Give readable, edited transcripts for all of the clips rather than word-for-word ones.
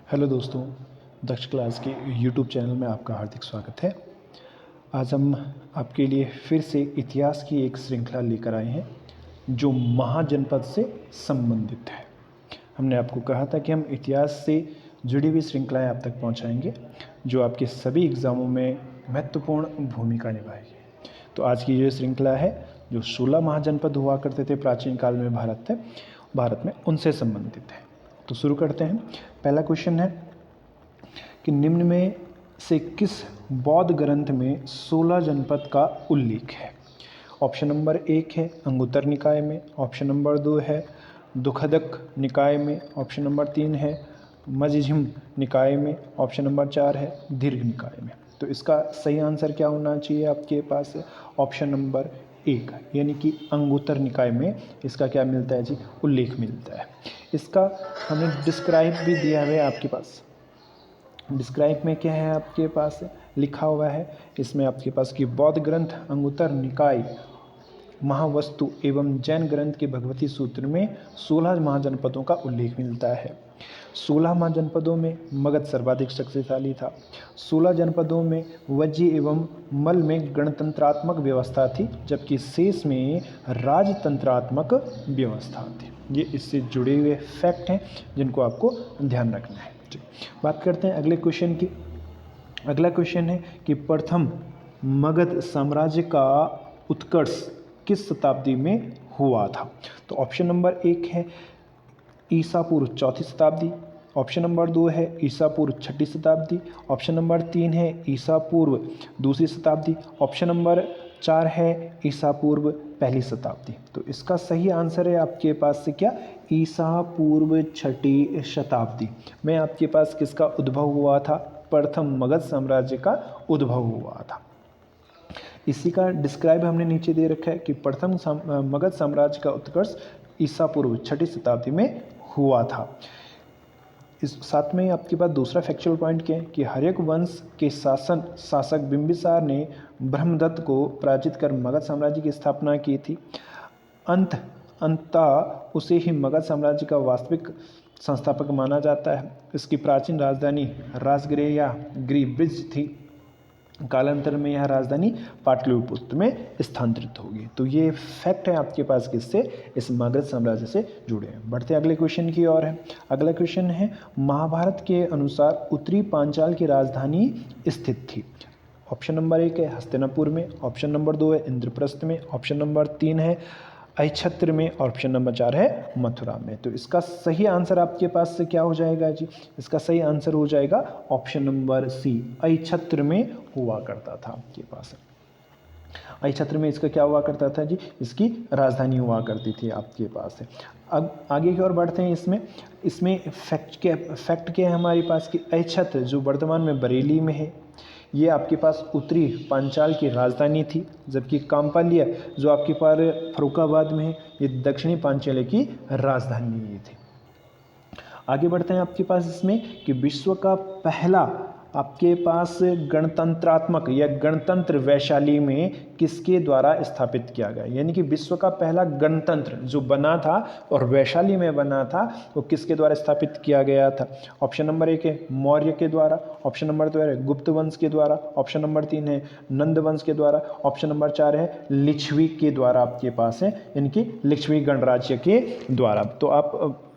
Hello दोस्तों, दक्ष class के YouTube channel में आपका हार्दिक स्वागत है। आज हम आपके लिए फिर से इतिहास की एक श्रृंखला लेकर आए हैं जो महाजनपद से संबंधित है। हमने आपको कहा था कि हम इतिहास से जुड़ी हुई श्रृंखलाएं आप तक पहुंचाएंगे जो आपके सभी एग्ज़ामों में महत्वपूर्ण भूमिका निभाएगी। तो आज की ये श्रृंखला है जो 16 महाजनपद हुआ करते थे प्राचीन काल में भारत में उनसे संबंधित है। तो शुरू करते हैं। पहला क्वेश्चन है कि निम्न में से किस बौद्ध ग्रंथ में 16 जनपद का उल्लेख है। ऑप्शन नंबर 1 है अंगुत्तर निकाय में, ऑप्शन नंबर 2 है दुखदक निकाय में, ऑप्शन नंबर 3 है मजझिम निकाय में, ऑप्शन नंबर 4 है दीर्घ निकाय में। तो इसका सही आंसर क्या होना चाहिए आपके पास? ऑप्शन नंबर 1 यानी कि अंगुत्तर निकाय में इसका क्या मिलता है जी? उल्लेख मिलता है। इसका हमने डिस्क्राइब भी दिया है आपके पास। डिस्क्राइब में क्या है आपके पास लिखा हुआ है? इसमें आपके पास कि बौद्ध ग्रंथ अंगुत्तर निकाय महावस्तु एवं जैन ग्रंथ के भगवती सूत्र में 16 महाजनपदों का उल्लेख मिलता है। 16 महाजनपदों में मगध सर्वाधिक शक्तिशाली था। 16 जनपदों में वज्जी एवं मल में गणतंत्रात्मक व्यवस्था थी, जबकि शेष में राजतंत्रात्मक व्यवस्था थी। ये इससे जुड़े हुए फैक्ट हैं जिनको आपको ध्यान रखना है। बात करते हैं अगले क्वेश्चन की। अगला क्वेश्चन है कि प्रथम मगध साम्राज्य का उत्कर्ष किस शताब्दी में हुआ था? तो ऑप्शन नंबर 1 है ईसा पूर्व 4वीं शताब्दी, ऑप्शन नंबर 2 है ईसा पूर्व 6वीं शताब्दी, ऑप्शन नंबर 3 है ईसा पूर्व 2वीं शताब्दी, ऑप्शन नंबर 4 है ईसा पूर्व 1ली शताब्दी। तो इसका सही आंसर है आपके पास से क्या? ईसा पूर्व 6वीं शताब्दी में आपके पास किसका उद्भव हुआ था? प्रथम मगध साम्राज्य का उद्भव हुआ था। इसी का डिस्क्राइब हमने नीचे दे रखा है कि प्रथम मगध साम्राज्य का उत्कर्ष ईसा पूर्व 6वीं शताब्दी में हुआ था। इस साथ में आपके पास दूसरा फैक्चुअल पॉइंट क्या है कि हर्यक वंश के शासक बिंबिसार ने ब्रह्मदत्त को पराजित कर मगध साम्राज्य की स्थापना की थी। अंततः उसे ही मगध साम्राज्य का वास्तविक संस्थापक माना जाता है। इसकी प्राचीन राजधानी राजगृह या गृहब्रिज थी। कालांतर में यह राजधानी पाटलिपुत्र में स्थानांतरित होगी। तो ये फैक्ट है आपके पास किससे? इस मगध साम्राज्य से जुड़े हैं। बढ़ते अगले क्वेश्चन की ओर है। अगला क्वेश्चन है महाभारत के अनुसार उत्तरी पांचाल की राजधानी स्थित थी। ऑप्शन नंबर 1 है हस्तिनापुर में, ऑप्शन नंबर 2 है इंद्रप्रस्थ में, ऑप्शन नंबर 3 है अहिच्छत्र में, ऑप्शन नंबर 4 है मथुरा में। तो इसका सही आंसर आपके पास से क्या हो जाएगा जी? इसका सही आंसर हो जाएगा ऑप्शन नंबर सी, अहिच्छत्र में हुआ करता था आपके पास। अहिच्छत्र में इसका क्या हुआ करता था जी? इसकी राजधानी हुआ करती थी आपके पास। अब आगे की ओर बढ़ते हैं। इसमें फैक्ट क्या है हमारे पास कि अहिच्छत्र जो वर्तमान में बरेली में है, ये आपके पास उत्तरी पांचाल की राजधानी थी, जबकि काम्पालिया जो आपके पास फरुखाबाद में है, ये दक्षिणी पांचाल की राजधानी थी। आगे बढ़ते हैं आपके पास इसमें कि विश्व का पहला आपके पास गणतंत्रात्मक या गणतंत्र वैशाली में किसके द्वारा स्थापित किया गया? यानी कि विश्व का पहला गणतंत्र जो बना था और वैशाली में बना था वो किसके द्वारा स्थापित किया गया था? ऑप्शन नंबर 1 है मौर्य के द्वारा, ऑप्शन नंबर 2 है गुप्त वंश के द्वारा, ऑप्शन नंबर 3 है नंद वंश के द्वारा, ऑप्शन नंबर 4 है लिच्छवी के द्वारा आपके पास है, यानी कि लिच्छवी गणराज्य के द्वारा। तो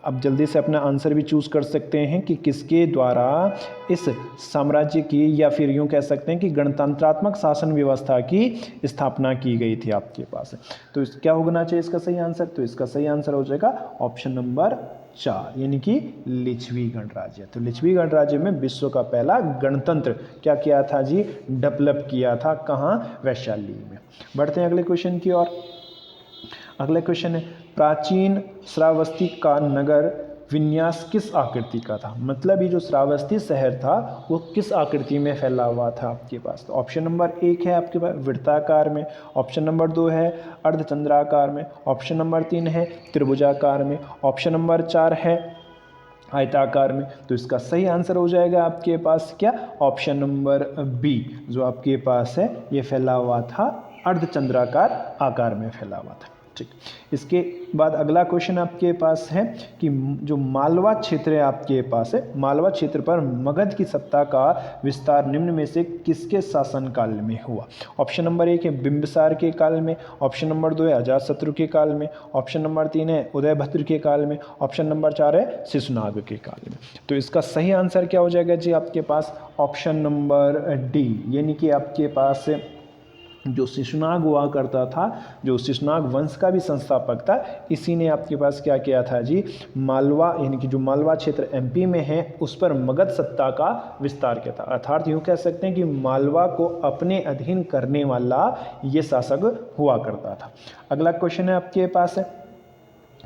आप जल्दी से अपना आंसर भी चूज कर सकते हैं कि किसके द्वारा इस साम्राज्य की, या फिर यूं कह सकते हैं कि गणतंत्रात्मक शासन व्यवस्था की स्थापना की गई थी आपके पास। तो क्या होना चाहिए इसका सही आंसर? तो इसका सही आंसर हो जाएगा ऑप्शन नंबर 4 यानी कि लिच्छवी गणराज्य। तो लिच्छवी गणराज्य में विश्व का पहला गणतंत्र क्या किया था जी? डेवलप किया था। कहाँ? वैशाली में। बढ़ते हैं अगले क्वेश्चन की ओर। अगला क्वेश्चन है प्राचीन श्रावस्ती का नगर विन्यास किस आकृति का था? मतलब ये जो श्रावस्ती शहर था वो किस आकृति में फैला हुआ था आपके पास? तो ऑप्शन नंबर 1 है आपके पास वृत्ताकार में, ऑप्शन नंबर 2 है अर्धचंद्राकार में, ऑप्शन नंबर 3 है त्रिभुजाकार में, ऑप्शन नंबर 4 है आयताकार में। तो इसका सही आंसर हो जाएगा आपके पास क्या? ऑप्शन नंबर बी जो आपके पास है ये फैला हुआ था अर्धचंद्राकार आकार में फैला हुआ था। ठीक। इसके बाद अगला क्वेश्चन आपके पास है कि जो मालवा क्षेत्र है आपके पास है, मालवा क्षेत्र पर मगध की सत्ता का विस्तार निम्न में से किसके शासनकाल में हुआ? ऑप्शन नंबर 1 है बिंबिसार के काल में, ऑप्शन नंबर 2 है अजातशत्रु के काल में, ऑप्शन नंबर 3 है उदयभद्र के काल में, ऑप्शन नंबर 4 है शिशुनाग के काल में। तो इसका सही आंसर क्या हो जाएगा जी आपके पास? ऑप्शन नंबर डी, यानी कि आपके पास जो शिशुनाग हुआ करता था, जो शिशुनाग वंश का भी संस्थापक था, इसी ने आपके पास क्या किया था जी? मालवा, यानी कि जो मालवा क्षेत्र एमपी में है उस पर मगध सत्ता का विस्तार किया था। अर्थात यूँ कह सकते हैं कि मालवा को अपने अधीन करने वाला ये शासक हुआ करता था। अगला क्वेश्चन है आपके पास है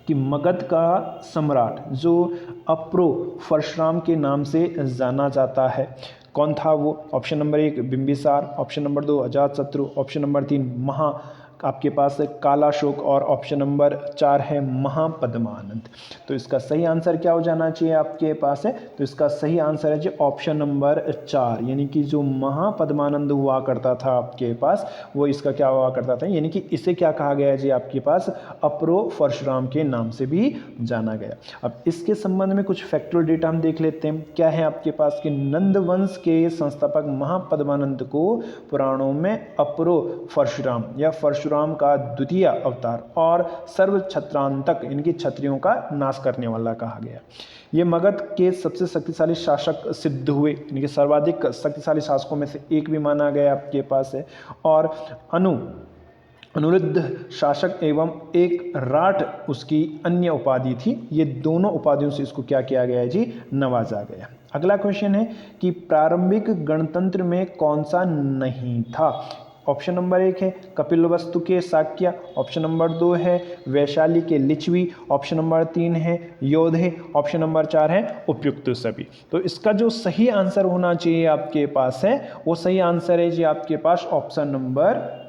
कि मगध का सम्राट जो अप्रो परशुराम के नाम से जाना जाता है, कौन था वो? Option number 1 Bimbisara, option number 2 Ajatashatru, option number 3 आपके पास कालाशोक और ऑप्शन नंबर 4 है महापद्मानंद। तो इसका सही आंसर क्या हो जाना चाहिए आपके पास है? तो इसका सही आंसर है जी ऑप्शन नंबर 4, यानी कि जो महापद्मानंद हुआ करता था आपके पास, वो इसका क्या हुआ करता था, यानी कि इसे क्या कहा गया है जी आपके पास? अप्रो परशुराम के नाम से भी जाना गया। अब इसके संबंध में कुछ फैक्चुअल डेटा हम देख लेते हैं। क्या है आपके पास कि नंद वंश के संस्थापक महापद्मानंद को पुराणों में अप्रो परशुराम या परशुराम का द्वितीय अवतार और सर्व छत्रांतक, इनकी क्षत्रियों का नाश करने वाला कहा गया। ये मगध के सबसे शक्तिशाली शासक सिद्ध हुए, इनके सर्वाधिक शक्तिशाली शासकों में से एक भी माना गया आपके पास है। और अनुरुद्ध शासक एवं एक राठ उसकी अन्य उपाधि थी। ये दोनों उपाधियों से इसको क्या किया गया है जी? नवाजा गया। अगला क्वेश्चन है कि प्रारंभिक गणतंत्र में कौन सा नहीं था? ऑप्शन नंबर 1 है कपिलवस्तु के शाक्य, ऑप्शन नंबर 2 है वैशाली के लिच्छवी, ऑप्शन नंबर 3 है योधे, ऑप्शन नंबर 4 है उपयुक्त सभी। तो इसका जो सही आंसर होना चाहिए आपके पास है, वो सही आंसर है जी आपके पास ऑप्शन नंबर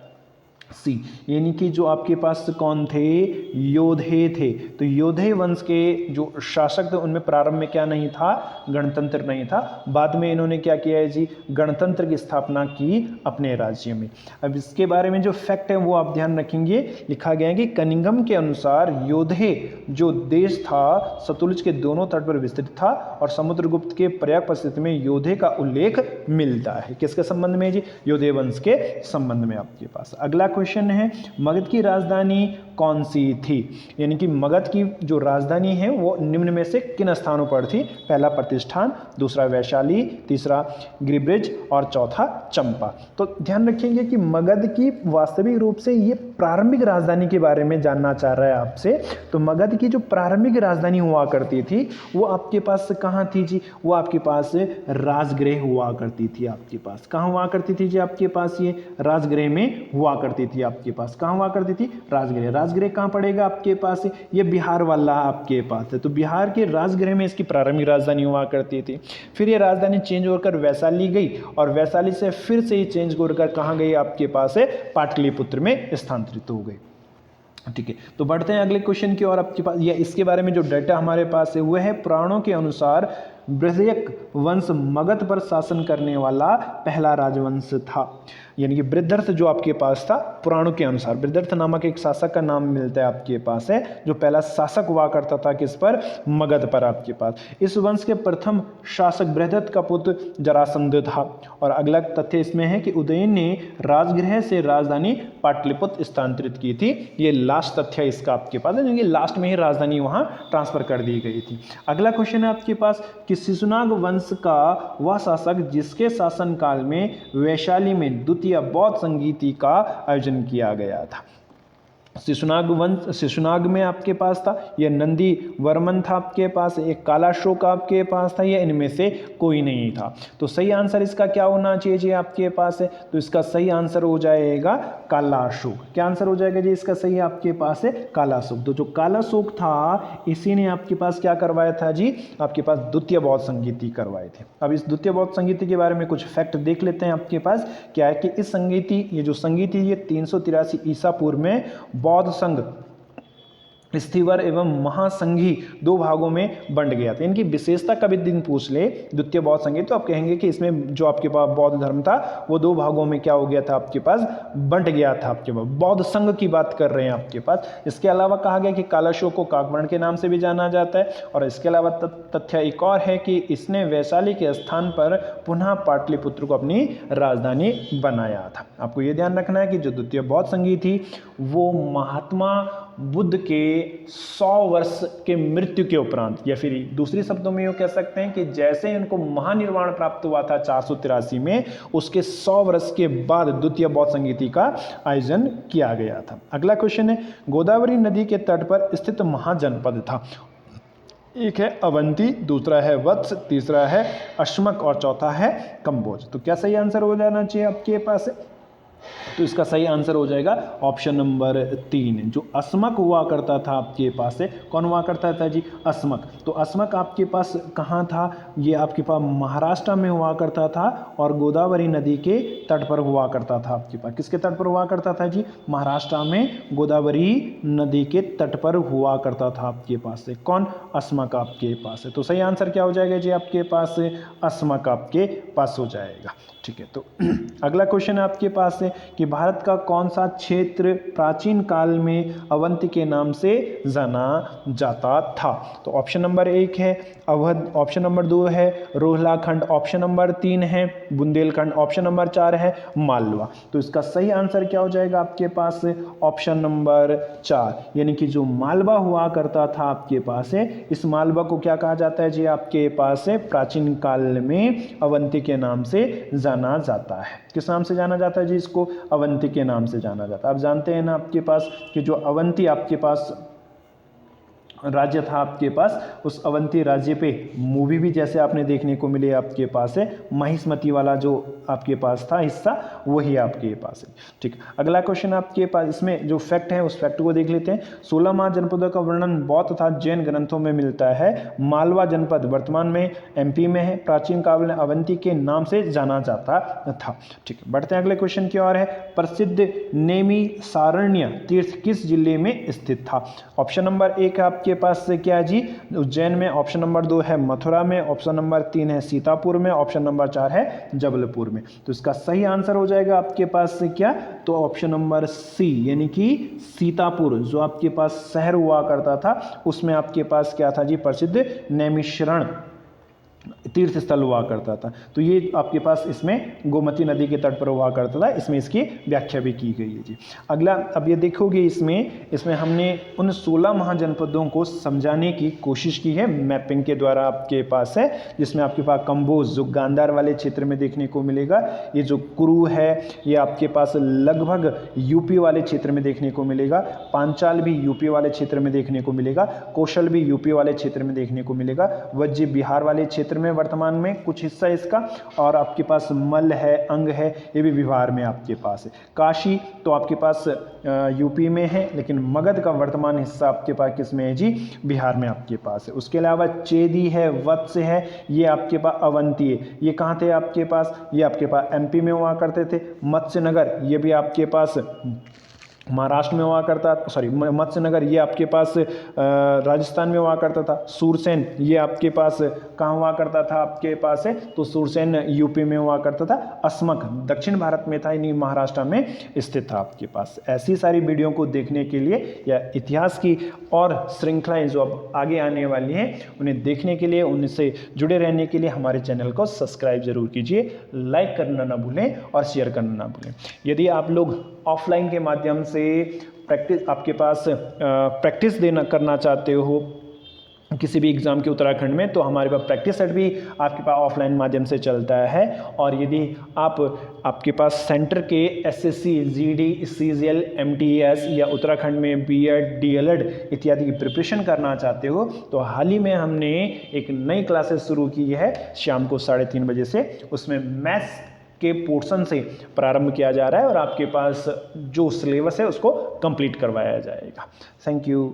सी, यानी कि जो आपके पास कौन थे? योधे थे। तो योधे वंश के जो शासक थे उनमें प्रारंभ में क्या नहीं था? गणतंत्र नहीं था। बाद में इन्होंने क्या किया है जी? गणतंत्र की स्थापना की अपने राज्य में। अब इसके बारे में जो फैक्ट है वो आप ध्यान रखेंगे। लिखा गया है कि कनिंघम के अनुसार योधे जो देश था सतलुज के दोनों तट पर विस्तृत था और समुद्रगुप्त के प्रयाग परिस्थिति में योधे का उल्लेख मिलता है। किसके संबंध में जी? योधे वंश के संबंध में आपके पास। अगला क्वेश्चन है मगध की राजधानी कौन सी थी? यानी कि मगध की जो राजधानी है वो निम्न में से किन स्थानों पर थी? पहला प्रतिष्ठान, दूसरा वैशाली, तीसरा गिरिब्रिज और चौथा चंपा। तो ध्यान रखेंगे कि मगध की वास्तविक रूप से ये प्रारंभिक राजधानी के बारे में जानना चाह रहा है आपसे। तो मगध की जो प्रारंभिक राजधानी हुआ करती थी वो आपके पास कहाँ थी जी? वो आपके पास राजगृह हुआ करती थी। आपके पास कहाँ हुआ करती थी जी? आपके पास ये राजगृह में हुआ करती थी। आपके पास कहाँ हुआ करती थी? राजगृह। राजगृह कहाँ पड़ेगा आपके पास? ये बिहार वाला आपके पास है। तो बिहार के राजगृह में इसकी प्रारंभिक राजधानी हुआ करती थी। फिर ये राजधानी चेंज होकर वैशाली गई और वैशाली से फिर से ही चेंज होकर कहाँ गई? आपके पास है पाटलिपुत्र में स्थानांतरित हो गई। ठीक है, तो बढ़ते हैं अगले क्वेश्चन की ओर। आपके पास या इसके बारे में जो डाटा हमारे पास है वह है पुराणों के अनुसार बृहद्रथ वंश मगध पर शासन करने वाला पहला राजवंश था। यानी कि बृहद्रथ जो आपके पास था पुराणों के अनुसार, बृहद्रथ नामक एक शासक का नाम मिलता है आपके पास है, जो पहला शासक हुआ करता था किस पर? मगध पर आपके पास। इस वंश के प्रथम शासक बृहद्रथ का पुत्र जरासंध था। और अगला तथ्य इसमें है कि उदयन ने राजगृह से राजधानी पाटलिपुत्र स्थानांतरित की थी। ये लास्ट तथ्य इसका आपके पास है, क्योंकि लास्ट में ही राजधानी वहां ट्रांसफर कर दी गई थी। अगला क्वेश्चन है आपके पास कि शिशुनाग वंश का वह शासक जिसके शासनकाल में वैशाली में द्वितीय बौद्ध संगीति का आयोजन किया गया था। शिशुनाग वंश, शिशुनाग में आपके पास था, यह नंदी वर्मन था आपके पास, एक कालाशोक आपके पास था, या इनमें से कोई नहीं था। तो सही आंसर इसका क्या होना चाहिए जी आपके पास है? तो इसका सही आंसर हो जाएगा कालाशोक। क्या आंसर हो जाएगा जी इसका सही? आपके पास है कालाशोक। तो जो कालाशोक था इसी ने आपके पास क्या करवाया था जी? आपके पास द्वितीय बौद्ध संगीति करवाए थे। अब इस द्वितीय बौद्ध संगीति के बारे में कुछ फैक्ट देख लेते हैं। आपके पास क्या है कि इस संगीति, ये जो संगीति ये 383 ईसा पूर्व में बौद्ध संघ स्थीवर एवं महासंघी दो भागों में बंट गया था। इनकी विशेषता कभी दिन पूछ ले द्वितीय बौद्ध संघी तो आप कहेंगे कि इसमें जो आपके पास बौद्ध धर्म था वो दो भागों में क्या हो गया था, आपके पास बंट गया था। आपके पास बौद्ध संघ की बात कर रहे हैं आपके पास। इसके अलावा कहा गया कि कालाशोक को काकवर्ण के नाम से भी जाना जाता है। और इसके अलावा तथ्य एक और है कि इसने वैशाली के स्थान पर पुनः पाटलिपुत्र को अपनी राजधानी बनाया था। आपको ये ध्यान रखना है कि जो द्वितीय बौद्ध संघी थी वो महात्मा बुद्ध के 100 वर्ष के मृत्यु के उपरांत, या फिर दूसरी शब्दों में यूँ कह सकते हैं कि जैसे ही उनको महानिर्वाण प्राप्त हुआ था 483 में, उसके 100 वर्ष के बाद द्वितीय बौद्ध संगीति का आयोजन किया गया था। अगला क्वेश्चन है, गोदावरी नदी के तट पर स्थित महाजनपद था। एक है अवंती, दूसरा है वत्स, तीसरा है अश्मक और चौथा है कंबोज। तो क्या सही आंसर हो जाना चाहिए आपके पास? तो इसका सही आंसर हो जाएगा ऑप्शन नंबर 3, जो अस्मक हुआ करता था आपके पास है। कौन हुआ करता था जी? अस्मक। तो अस्मक आपके पास कहाँ था? ये आपके पास महाराष्ट्र में हुआ करता था और गोदावरी नदी के तट पर हुआ करता था आपके पास। किसके तट पर हुआ करता था जी? महाराष्ट्र में गोदावरी नदी के तट पर हुआ करता था आपके पास से। कौन? अस्मक आपके पास है। तो सही आंसर क्या हो जाएगा जी आपके पास? अस्मक आपके पास हो जाएगा। ठीक है, तो अगला क्वेश्चन आपके पास है कि भारत का कौन सा क्षेत्र प्राचीन काल में अवंती के नाम से जाना जाता था? तो ऑप्शन नंबर 1 है अवध, ऑप्शन नंबर 2 है रोहलाखंड, ऑप्शन नंबर 3 है बुंदेलखंड, ऑप्शन नंबर 4 है मालवा। तो इसका सही आंसर क्या हो जाएगा आपके पास? ऑप्शन नंबर 4, यानी कि जो मालवा हुआ करता था आपके पास है, इस मालवा को क्या कहा जाता है जी आपके पास है? प्राचीन काल में अवंती के नाम से जाना जाता है। किस नाम से जाना जाता है जी इसको? अवंती के नाम से जाना जाता है। आप जानते हैं ना आपके पास कि जो अवंती आपके पास राज्य था आपके पास, उस अवंती राज्य पे मूवी भी जैसे आपने देखने को मिले आपके पास है, महिष्मती वाला जो आपके पास था हिस्सा वही आपके पास है। ठीक, अगला क्वेश्चन आपके पास, इसमें जो फैक्ट है उस फैक्ट को देख लेते हैं। 16 महाजनपदों का वर्णन बौद्ध तथा जैन ग्रंथों में मिलता है। मालवा जनपद वर्तमान में एमपी में है। प्राचीन काल में अवंती के नाम से जाना जाता था। ठीक, बढ़ते हैं अगले क्वेश्चन की ओर है। प्रसिद्ध नैमिषारण्य तीर्थ किस जिले में स्थित था? ऑप्शन नंबर 1 आपके पास से क्या जी? उज्जैन में, ऑप्शन नंबर 2 है मथुरा में, ऑप्शन नंबर 3 है सीतापुर में, ऑप्शन नंबर 4 है जबलपुर में। तो इसका सही आंसर हो जाएगा आपके पास से क्या? तो ऑप्शन नंबर सी, यानी कि सीतापुर जो आपके पास शहर हुआ करता था उसमें आपके पास क्या था जी? प्रसिद्ध नैमिषारण्य तीर्थ स्थल हुआ करता था। तो ये आपके पास इसमें गोमती नदी के तट पर हुआ करता था। इसमें इसकी व्याख्या भी की गई है जी। अगला, अब ये देखोगे इसमें हमने उन 16 महाजनपदों को समझाने की कोशिश की है मैपिंग के द्वारा आपके पास है, जिसमें आपके पास कंबोज जो गांधार वाले क्षेत्र में देखने को मिलेगा, ये जो कुरु है ये आपके पास लगभग यूपी वाले क्षेत्र में देखने को मिलेगा, पांचाल भी यूपी वाले क्षेत्र में देखने को मिलेगा, कौशल भी यूपी वाले क्षेत्र में देखने को मिलेगा, वज्जी बिहार वाले क्षेत्र में वर्तमान में कुछ हिस्सा इसका, और आपके पास मल है, अंग है, ये भी बिहार में आपके पास है। काशी तो आपके पास यूपी में है, लेकिन मगध का वर्तमान हिस्सा आपके पास किस में है जी? बिहार में आपके पास है। उसके अलावा चेदी है, वत्स है, ये आपके पास अवंती है। ये कहाँ थे आपके पास? ये आपके पास एमपी में हुआ करते थे। मत्स्यनगर ये भी आपके पास महाराष्ट्र में हुआ करता, मत्स्यनगर ये आपके पास राजस्थान में हुआ करता था। सूरसेन ये आपके पास कहाँ हुआ करता था आपके पास है? तो सूरसेन यूपी में हुआ करता था। अस्मक दक्षिण भारत में था, यानी महाराष्ट्र में स्थित था आपके पास। ऐसी सारी वीडियो को देखने के लिए या इतिहास की और श्रृंखलाएं जो अब आगे आने वाली हैं उन्हें देखने के लिए, उनसे जुड़े रहने के लिए हमारे चैनल को सब्सक्राइब जरूर कीजिए, लाइक करना ना भूलें और शेयर करना ना भूलें। यदि आप लोग ऑफलाइन के माध्यम से प्रैक्टिस आपके पास प्रैक्टिस करना चाहते हो किसी भी एग्ज़ाम के उत्तराखंड में, तो हमारे पास प्रैक्टिस सेट भी आपके पास ऑफलाइन माध्यम से चलता है। और यदि आपके पास सेंटर के एसएससी, जीडी, सीजीएल, एमटीएस या उत्तराखंड में बीएड, डीएलएड इत्यादि की प्रिपरेशन करना चाहते हो, तो हाल ही में हमने एक नई क्लासेस शुरू की है शाम को 3:30 बजे से। उसमें मैथ्स के पोर्शन से प्रारंभ किया जा रहा है और आपके पास जो सिलेबस है उसको कंप्लीट करवाया जाएगा। Thank you.